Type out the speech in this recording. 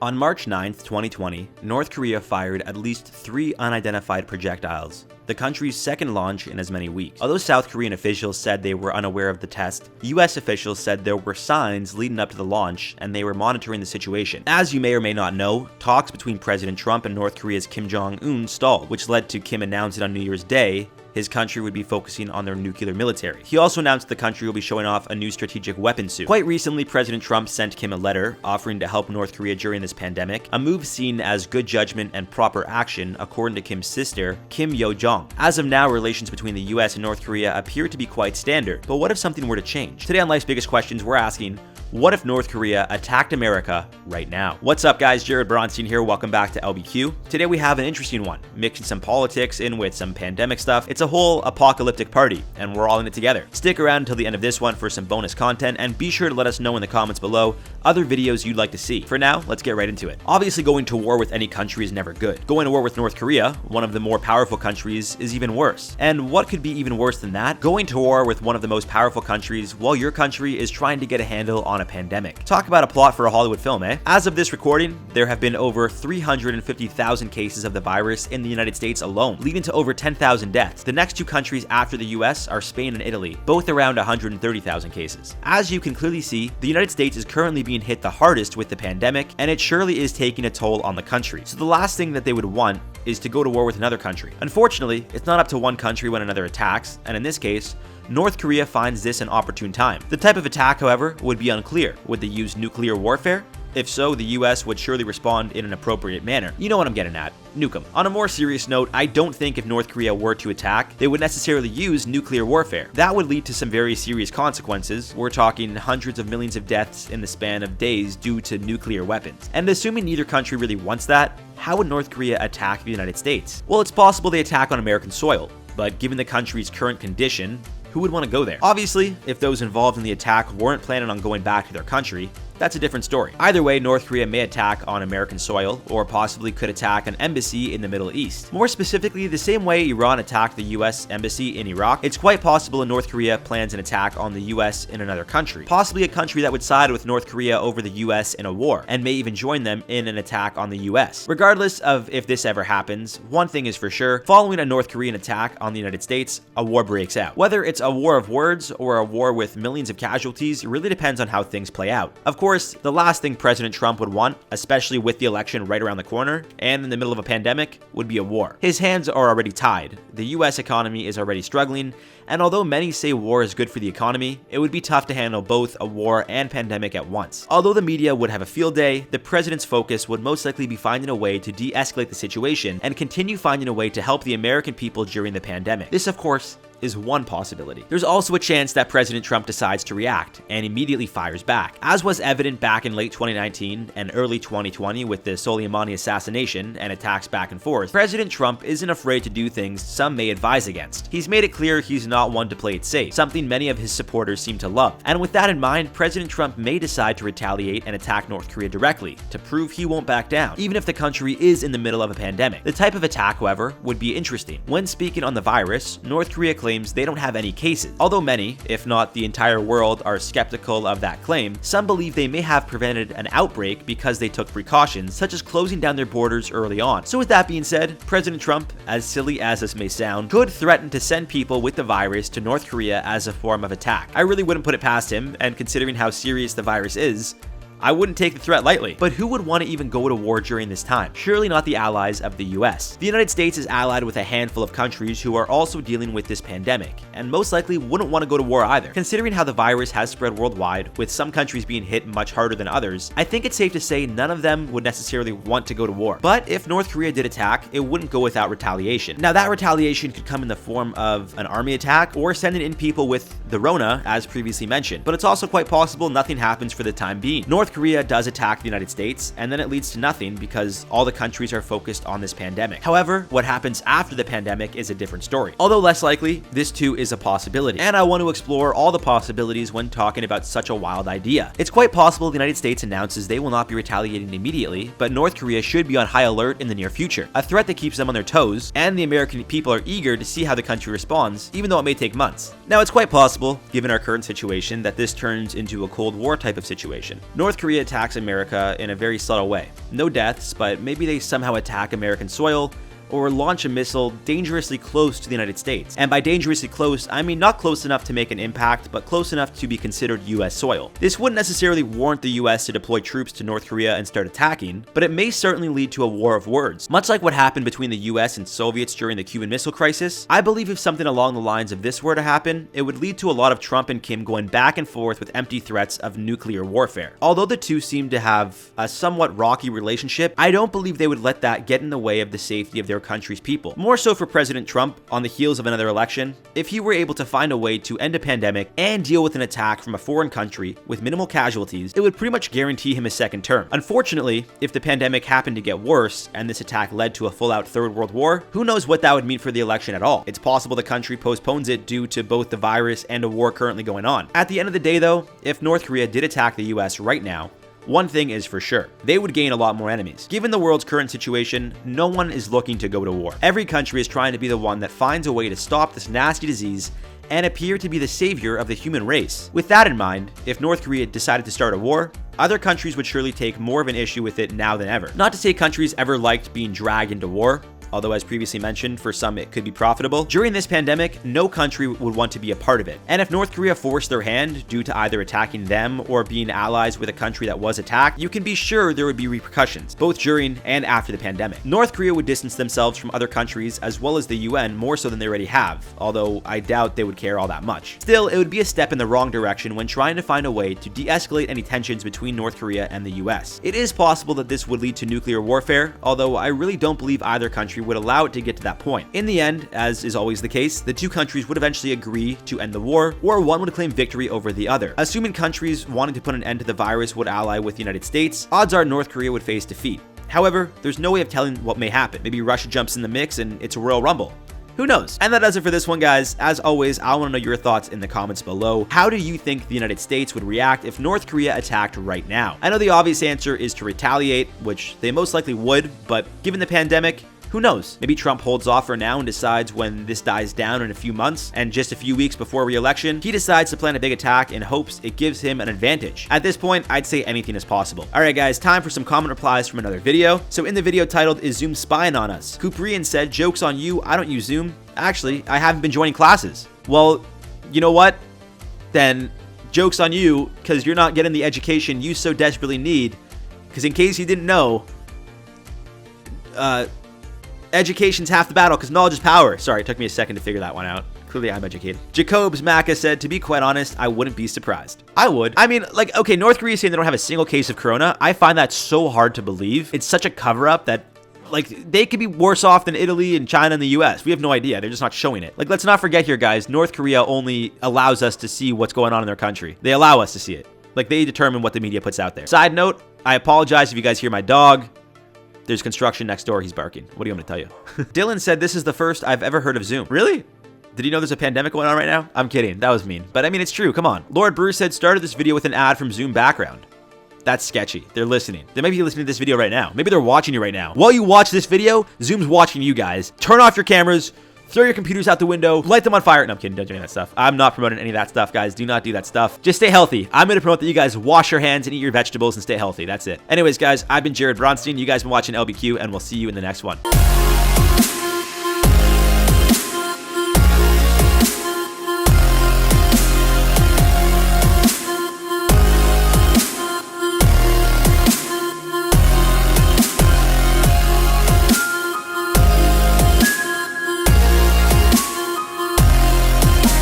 On March 9, 2020, North Korea fired at least 3 unidentified projectiles, the country's second launch in as many weeks. Although South Korean officials said they were unaware of the test, US officials said there were signs leading up to the launch and they were monitoring the situation. As you may or may not know, talks between President Trump and North Korea's Jong stalled, which led to Kim announcing on New Year's Day his country would be focusing on their nuclear military. He also announced the country will be showing off a new strategic weapon suit. Quite recently, President Trump sent Kim a letter offering to help North Korea during this pandemic, a move seen as good judgment and proper action, according to Kim's sister, Jong. As of now, relations between the US and North Korea appear to be quite standard, but what if something were to change? Today on Life's Biggest Questions, we're asking, what if North Korea attacked America right now? What's up, guys? Jared Bronstein here. Welcome back to LBQ. Today we have an interesting one, mixing some politics in with some pandemic stuff. It's a whole apocalyptic party, and we're all in it together. Stick around until the end of this one for some bonus content, and be sure to let us know in the comments below other videos you'd like to see. For now, let's get right into it. Obviously, going to war with any country is never good. Going to war with North Korea, one of the more powerful countries, is even worse. And what could be even worse than that? Going to war with one of the most powerful countries while your country is trying to get a handle on a pandemic. Talk about a plot for a Hollywood film, eh? As of this recording, there have been over 350,000 cases of the virus in the United States alone, leading to over 10,000 deaths. The next two countries after the US are Spain and Italy, both around 130,000 cases. As you can clearly see, the United States is currently being hit the hardest with the pandemic, and it surely is taking a toll on the country. So the last thing that they would want is to go to war with another country. Unfortunately, it's not up to one country when another attacks, and in this case, North Korea finds this an opportune time. The type of attack, however, would be unclear. Would they use nuclear warfare? If so, the US would surely respond in an appropriate manner. You know what I'm getting at. Nuke them. On a more serious note, I don't think if North Korea were to attack, they would necessarily use nuclear warfare. That would lead to some very serious consequences. We're talking hundreds of millions of deaths in the span of days due to nuclear weapons. And assuming neither country really wants that, how would North Korea attack the United States? Well, it's possible they attack on American soil, but given the country's current condition, who would want to go there? Obviously, if those involved in the attack weren't planning on going back to their country, that's a different story. Either way, North Korea may attack on American soil, or possibly could attack an embassy in the Middle East. More specifically, the same way Iran attacked the US embassy in Iraq, it's quite possible North Korea plans an attack on the US in another country. Possibly a country that would side with North Korea over the US in a war, and may even join them in an attack on the US. Regardless of if this ever happens, one thing is for sure, following a North Korean attack on the United States, a war breaks out. Whether it's a war of words or a war with millions of casualties, really depends on how things play out. Of course, the last thing President Trump would want, especially with the election right around the corner and in the middle of a pandemic, would be a war. His hands are already tied. The US economy is already struggling, and although many say war is good for the economy, it would be tough to handle both a war and pandemic at once. Although the media would have a field day, the president's focus would most likely be finding a way to de-escalate the situation and continue finding a way to help the American people during the pandemic. This, of course, is one possibility. There's also a chance that President Trump decides to react and immediately fires back. As was evident back in late 2019 and early 2020 with the Soleimani assassination and attacks back and forth, President Trump isn't afraid to do things some may advise against. He's made it clear he's not one to play it safe, something many of his supporters seem to love. And with that in mind, President Trump may decide to retaliate and attack North Korea directly to prove he won't back down, even if the country is in the middle of a pandemic. The type of attack, however, would be interesting. When speaking on the virus, North Korea claims they don't have any cases. Although many, if not the entire world, are skeptical of that claim, some believe they may have prevented an outbreak because they took precautions, such as closing down their borders early on. So with that being said, President Trump, as silly as this may sound, could threaten to send people with the virus to North Korea as a form of attack. I really wouldn't put it past him, and considering how serious the virus is, I wouldn't take the threat lightly. But who would want to even go to war during this time? Surely not the allies of the US. The United States is allied with a handful of countries who are also dealing with this pandemic, and most likely wouldn't want to go to war either. Considering how the virus has spread worldwide, with some countries being hit much harder than others, I think it's safe to say none of them would necessarily want to go to war. But if North Korea did attack, it wouldn't go without retaliation. Now, that retaliation could come in the form of an army attack or sending in people with the Rona, as previously mentioned. But it's also quite possible nothing happens for the time being. North Korea does attack the United States, and then it leads to nothing because all the countries are focused on this pandemic. However, what happens after the pandemic is a different story. Although less likely, this too is a possibility, and I want to explore all the possibilities when talking about such a wild idea. It's quite possible the United States announces they will not be retaliating immediately, but North Korea should be on high alert in the near future, a threat that keeps them on their toes, and the American people are eager to see how the country responds, even though it may take months. Now, it's quite possible, given our current situation, that this turns into a Cold War type of situation. North Korea attacks America in a very subtle way. No deaths, but maybe they somehow attack American soil, or launch a missile dangerously close to the United States. And by dangerously close, I mean not close enough to make an impact, but close enough to be considered US soil. This wouldn't necessarily warrant the US to deploy troops to North Korea and start attacking, but it may certainly lead to a war of words. Much like what happened between the US and Soviets during the Cuban Missile Crisis, I believe if something along the lines of this were to happen, it would lead to a lot of Trump and Kim going back and forth with empty threats of nuclear warfare. Although the two seem to have a somewhat rocky relationship, I don't believe they would let that get in the way of the safety of their country's people. More so for President Trump, on the heels of another election, if he were able to find a way to end a pandemic and deal with an attack from a foreign country with minimal casualties, it would pretty much guarantee him a second term. Unfortunately, if the pandemic happened to get worse and this attack led to a full-out third world war, who knows what that would mean for the election at all. It's possible the country postpones it due to both the virus and a war currently going on. At the end of the day though, if North Korea did attack the US right now, one thing is for sure, they would gain a lot more enemies. Given the world's current situation, no one is looking to go to war. Every country is trying to be the one that finds a way to stop this nasty disease and appear to be the savior of the human race. With that in mind, if North Korea decided to start a war, other countries would surely take more of an issue with it now than ever. Not to say countries ever liked being dragged into war, although as previously mentioned, for some it could be profitable. During this pandemic, no country would want to be a part of it. And if North Korea forced their hand due to either attacking them or being allies with a country that was attacked, you can be sure there would be repercussions, both during and after the pandemic. North Korea would distance themselves from other countries as well as the UN more so than they already have, although I doubt they would care all that much. Still, it would be a step in the wrong direction when trying to find a way to de-escalate any tensions between North Korea and the US. It is possible that this would lead to nuclear warfare, although I really don't believe either country would allow it to get to that point. In the end, as is always the case, the two countries would eventually agree to end the war, or one would claim victory over the other. Assuming countries wanting to put an end to the virus would ally with the United States, odds are North Korea would face defeat. However, there's no way of telling what may happen. Maybe Russia jumps in the mix and it's a Royal Rumble. Who knows? And that does it for this one, guys. As always, I want to know your thoughts in the comments below. How do you think the United States would react if North Korea attacked right now? I know the obvious answer is to retaliate, which they most likely would, but given the pandemic, who knows? Maybe Trump holds off for now and decides when this dies down in a few months, and just a few weeks before re-election, he decides to plan a big attack in hopes it gives him an advantage. At this point, I'd say anything is possible. Alright guys, time for some comment replies from another video. So in the video titled, "Is Zoom spying on us?" Kuprian said, "Joke's on you, I don't use Zoom. Actually, I haven't been joining classes." Well, you know what? Then joke's on you, because you're not getting the education you so desperately need. Because in case you didn't know, education's half the battle because knowledge is power. Sorry, it took me a second to figure that one out. Clearly, I'm educated. Jacobs Maka said, "To be quite honest, I wouldn't be surprised." I would. I mean, like, okay, North Korea saying they don't have a single case of corona. I find that so hard to believe. It's such a cover-up that, like, they could be worse off than Italy and China and the US. We have no idea. They're just not showing it. Like, let's not forget here, guys, North Korea only allows us to see what's going on in their country. They allow us to see it. Like, they determine what the media puts out there. Side note, I apologize if you guys hear my dog. There's construction next door. He's barking. What do you want me to tell you? Dylan said, "This is the first I've ever heard of Zoom." Really? Did you know there's a pandemic going on right now? I'm kidding. That was mean. But I mean, it's true. Come on. Lord Bruce said, "Started this video with an ad from Zoom background." That's sketchy. They're listening. They might be listening to this video right now. Maybe they're watching you right now. While you watch this video, Zoom's watching you guys. Turn off your cameras. Throw your computers out the window, light them on fire. No, I'm kidding, don't do any of that stuff. I'm not promoting any of that stuff, guys. Do not do that stuff. Just stay healthy. I'm going to promote that you guys wash your hands and eat your vegetables and stay healthy. That's it. Anyways, guys, I've been Jared Bronstein. You guys have been watching LBQ, and we'll see you in the next one.